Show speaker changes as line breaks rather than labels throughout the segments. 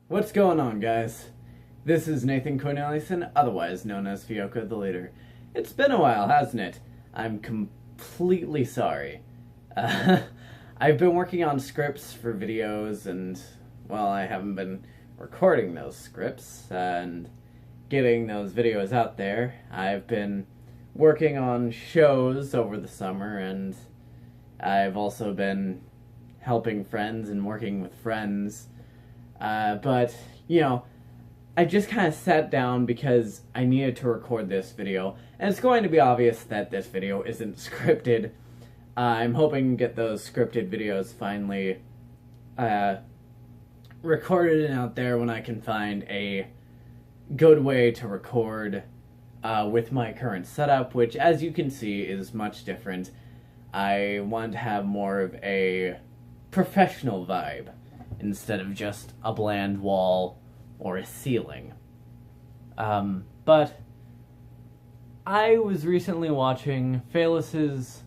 What's going on, guys? This is Nathan Corneliuson, otherwise known as Fiocco the Leader. It's been a while, hasn't it? I'm completely sorry. I've been working on scripts for videos, and, well, I haven't been recording those scripts and getting those videos out there. I've been working on shows over the summer, and I've also been helping friends and working with friends. But, I just kind of sat down because I needed to record this video, and it's going to be obvious that this video isn't scripted. I'm hoping to get those scripted videos finally recorded and out there when I can find a good way to record with my current setup, which, as you can see, is much different. I want to have more of a professional vibe instead of just a bland wall or a ceiling. But I was recently watching Phalus's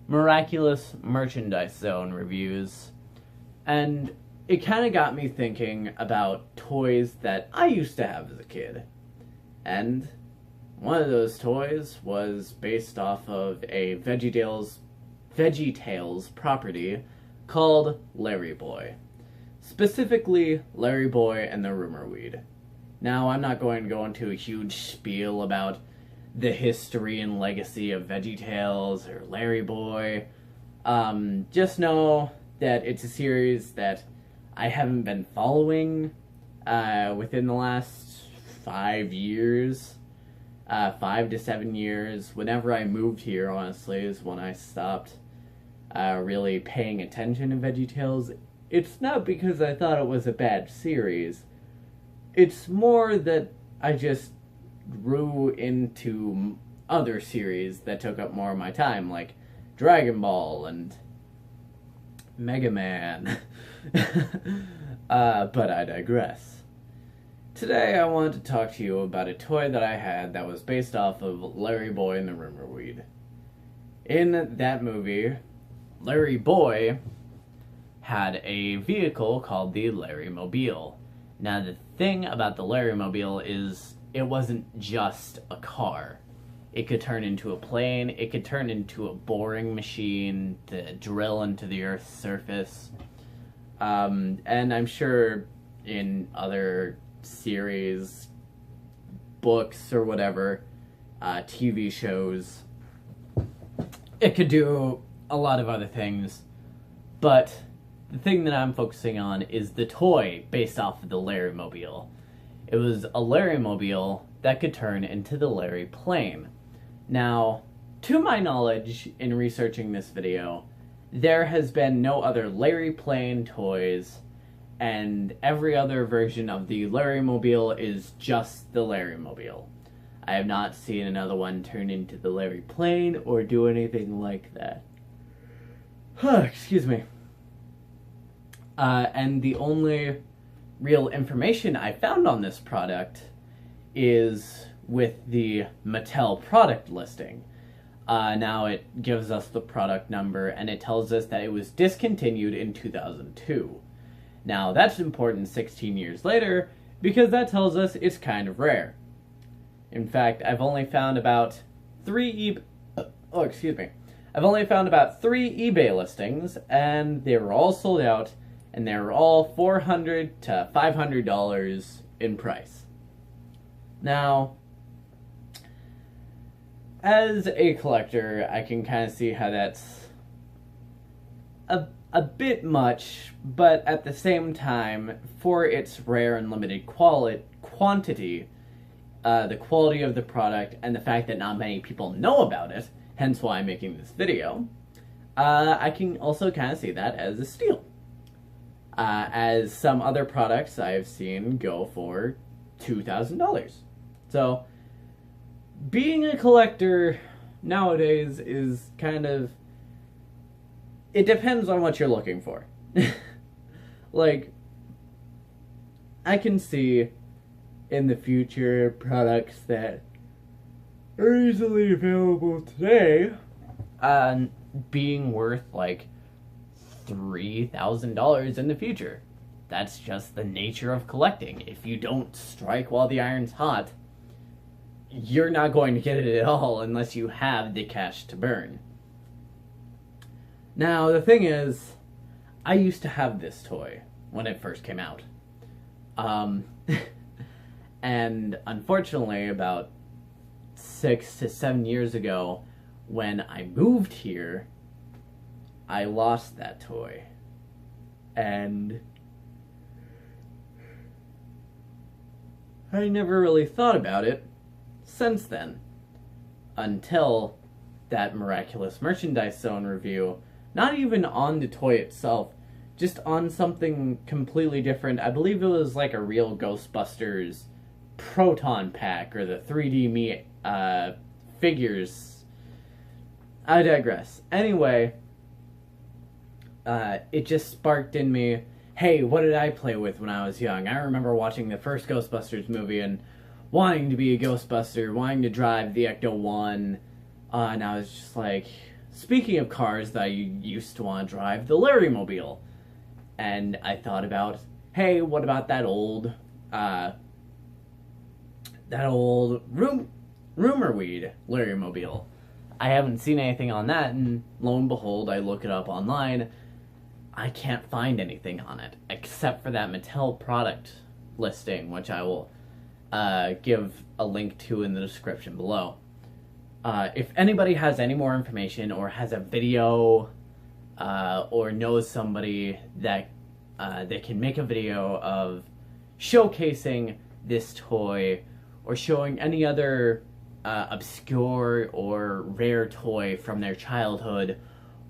Miraculous Merchandise Zone reviews, and it kind of got me thinking about toys that I used to have as a kid. And one of those toys was based off of a VeggieTales property called LarryBoy. Specifically, LarryBoy and the Rumor Weed. Now, I'm not going to go into a huge spiel about the history and legacy of VeggieTales or LarryBoy. Just know that it's a series that I haven't been following within the last 5 years. 5 to 7 years. Whenever I moved here, honestly, is when I stopped really paying attention to VeggieTales. It's not because I thought it was a bad series. It's more that I just grew into other series that took up more of my time, like Dragon Ball and Mega Man. But I digress. Today I wanted to talk to you about a toy that I had that was based off of LarryBoy and the Rumor Weed. In that movie, LarryBoy had a vehicle called the Larrymobile. Now, the thing about the Larrymobile is it wasn't just a car. It could turn into a plane, it could turn into a boring machine to drill into the Earth's surface. And I'm sure in other series, books, or whatever, TV shows, it could do a lot of other things, but the thing that I'm focusing on is the toy based off of the Larrymobile. It was a Larrymobile that could turn into the Larry plane. Now, to my knowledge, in researching this video, there has been no other Larry plane toys, and every other version of the Larrymobile is just the Larrymobile. I have not seen another one turn into the Larry plane or do anything like that. Excuse me. And the only real information I found on this product is with the Mattel product listing. Now it gives us the product number, and it tells us that it was discontinued in 2002. Now that's important 16 years later, because that tells us it's kind of rare. In fact, I've only found about 3 I've only found about 3 eBay listings, and they were all sold out, and they were all $400 to $500 in price. Now, as a collector, I can kind of see how that's a bit much, but at the same time, for its rare and limited quantity, the quality of the product, and the fact that not many people know about it, hence why I'm making this video, I can also kind of see that as a steal. As some other products I've seen go for $2,000. So, being a collector nowadays is kind of... It depends on what you're looking for. Like, I can see in the future products that are easily available today being worth like $3,000 in the future. That's just the nature of collecting. If you don't strike while the iron's hot, you're not going to get it at all unless you have the cash to burn. Now, the thing is, I used to have this toy when it first came out. And unfortunately, about 6 to 7 years ago, when I moved here, I lost that toy. And I never really thought about it since then. Until that Miraculous Merchandise Zone review, not even on the toy itself, just on something completely different. I believe it was like a real Ghostbusters Proton Pack, or the 3D Me figures. I digress. Anyway, it just sparked in me, hey, what did I play with when I was young? I remember watching the first Ghostbusters movie and wanting to be a Ghostbuster, wanting to drive the Ecto-1, and I was just like, speaking of cars that I used to want to drive, the Larrymobile. And I thought about, hey, what about that old rumor weed Larrymobile? I haven't seen anything on that, and lo and behold, I look it up online. I can't find anything on it, except for that Mattel product listing, which I will give a link to in the description below. If anybody has any more information, or has a video, or knows somebody that they can make a video of showcasing this toy, or showing any other obscure or rare toy from their childhood,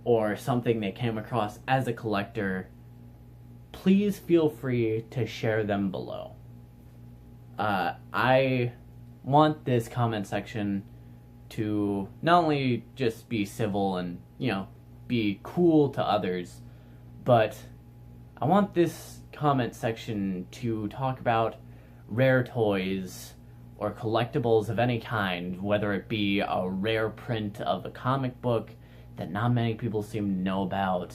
or something they came across as a collector, please feel free to share them below. I want this comment section to not only just be civil and, you know, be cool to others, but I want this comment section to talk about rare toys or collectibles of any kind, whether it be a rare print of a comic book that not many people seem to know about,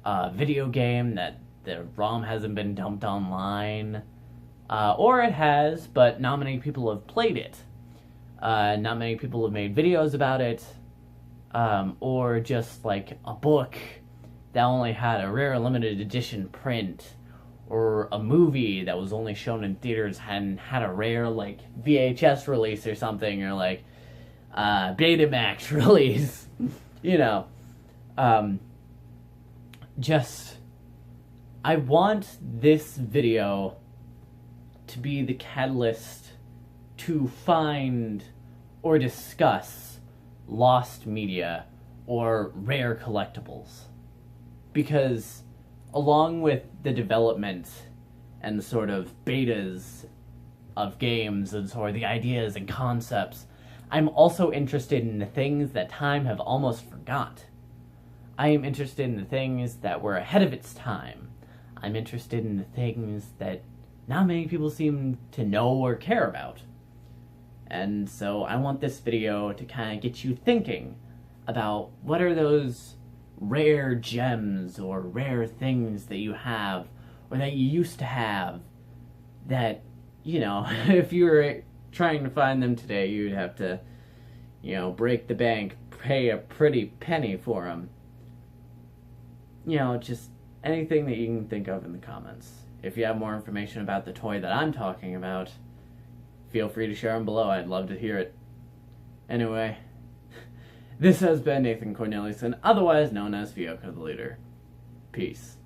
a video game that the ROM hasn't been dumped online, or it has, but not many people have played it. Not many people have made videos about it, or just like a book that only had a rare limited edition print, or a movie that was only shown in theaters and had a rare like VHS release or something, or like Betamax release. You know, I want this video to be the catalyst to find or discuss lost media or rare collectibles. Because along with the development and the sort of betas of games and sort of the ideas and concepts, I'm also interested in the things that time have almost forgot. I am interested in the things that were ahead of its time. I'm interested in the things that not many people seem to know or care about. And so I want this video to kind of get you thinking about what are those rare gems or rare things that you have or that you used to have that, you know, if you were trying to find them today, you'd have to, you know, break the bank, pay a pretty penny for them. You know, just anything that you can think of in the comments. If you have more information about the toy that I'm talking about, feel free to share them below. I'd love to hear it. Anyway, this has been Nathan Corneliuson, otherwise known as Fiocco the Leader. Peace.